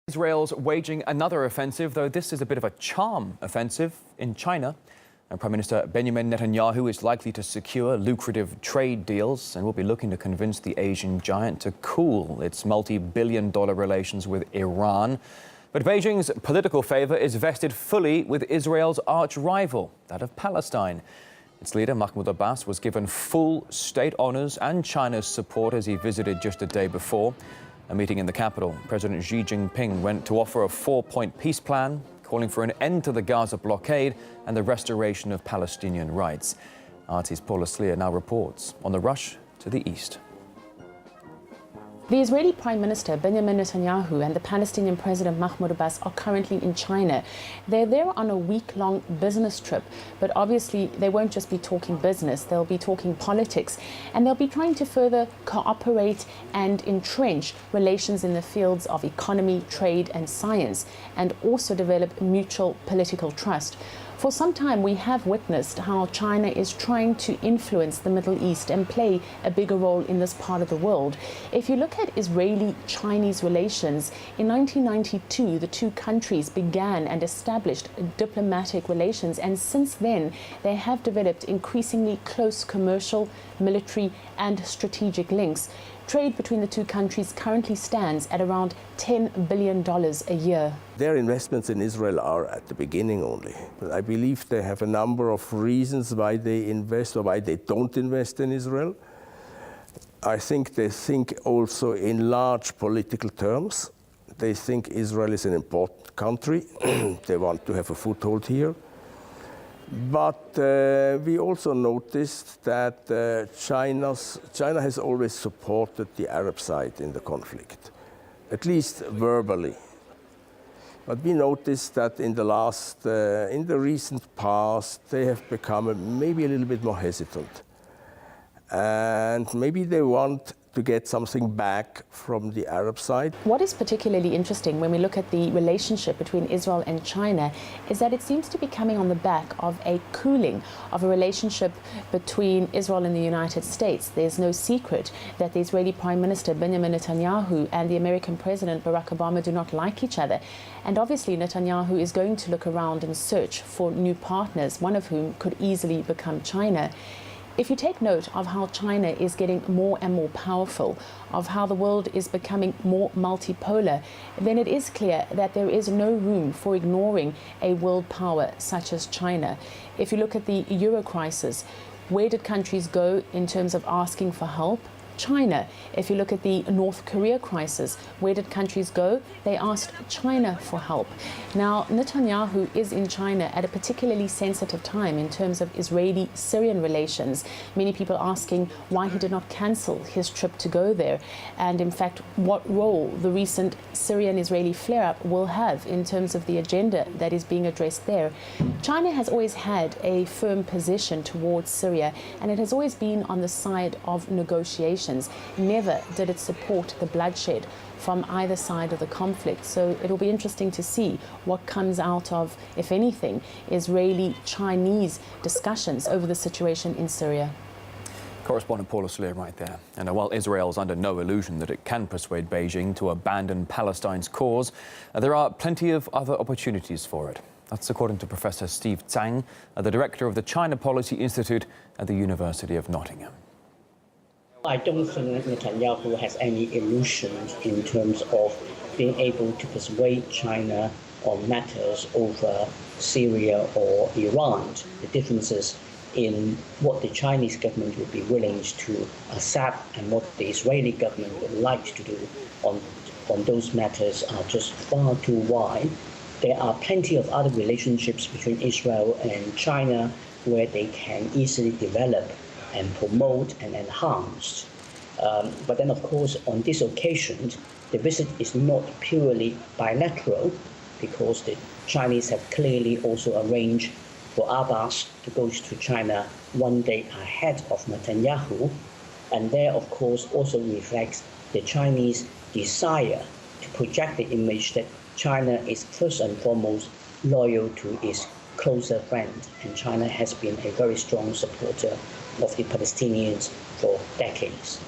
Israel's waging another offensive, though this is a bit of a charm offensive in China. And Prime Minister Benjamin Netanyahu is likely to secure lucrative trade deals and will be looking to convince the Asian giant to cool its multi-billion-dollar relations with Iran. But Beijing's political favour is vested fully with Israel's arch-rival, that of Palestine. Its leader, Mahmoud Abbas, was given full state honours and China's support as he visited just a day before. A meeting in the capital, President Xi Jinping went to offer a four-point peace plan, calling for an end to the Gaza blockade and the restoration of Palestinian rights. RT's Paula Sleer now reports on the rush to the east. The Israeli Prime Minister Benjamin Netanyahu and the Palestinian President Mahmoud Abbas are currently in China. They're there on a week-long business trip, but obviously they won't just be talking business, they'll be talking politics, and they'll be trying to further cooperate and entrench relations in the fields of economy, trade and science, and also develop mutual political trust. For some time, we have witnessed how China is trying to influence the Middle East and play a bigger role in this part of the world. If you look at Israeli-Chinese relations, in 1992, the two countries began and established diplomatic relations, and since then, they have developed increasingly close commercial, military, and strategic links. Trade between the two countries currently stands at around $10 billion a year. Their investments in Israel are at the beginning only. But I believe they have a number of reasons why they invest or why they don't invest in Israel. I think they think also in large political terms. They think Israel is an important country. They want to have a foothold here. But we also noticed that China has always supported the Arab side in the conflict, at least verbally. But we noticed that in the recent past, they have become maybe a little bit more hesitant. And maybe they want to get something back from the Arab side. What is particularly interesting when we look at the relationship between Israel and China is that it seems to be coming on the back of a cooling of a relationship between Israel and the United States. There's no secret that the Israeli Prime Minister Benjamin Netanyahu and the American President Barack Obama do not like each other. And obviously Netanyahu is going to look around and search for new partners, one of whom could easily become China. If you take note of how China is getting more and more powerful, of how the world is becoming more multipolar, then it is clear that there is no room for ignoring a world power such as China. If you look at the Euro crisis, where did countries go in terms of asking for help? China. If you look at the North Korea crisis, where did countries go? They asked China for help. Now, Netanyahu is in China at a particularly sensitive time in terms of Israeli-Syrian relations. Many people asking why he did not cancel his trip to go there, and in fact, what role the recent Syrian-Israeli flare-up will have in terms of the agenda that is being addressed there. China has always had a firm position towards Syria, and it has always been on the side of negotiation. Never did it support the bloodshed from either side of the conflict. So it will be interesting to see what comes out of, if anything, Israeli-Chinese discussions over the situation in Syria. Correspondent Paula Sleer right there. And while Israel is under no illusion that it can persuade Beijing to abandon Palestine's cause, there are plenty of other opportunities for it. That's according to Professor Steve Tsang, the director of the China Policy Institute at the University of Nottingham. I don't think Netanyahu has any illusions in terms of being able to persuade China on matters over Syria or Iran. The differences in what the Chinese government would be willing to accept and what the Israeli government would like to do on those matters are just far too wide. There are plenty of other relationships between Israel and China where they can easily develop and promote and enhance. But then, of course, on this occasion, the visit is not purely bilateral because the Chinese have clearly also arranged for Abbas to go to China one day ahead of Netanyahu. And there, of course, also reflects the Chinese desire to project the image that China is first and foremost loyal to its closer friend. And China has been a very strong supporter of the Palestinians for decades.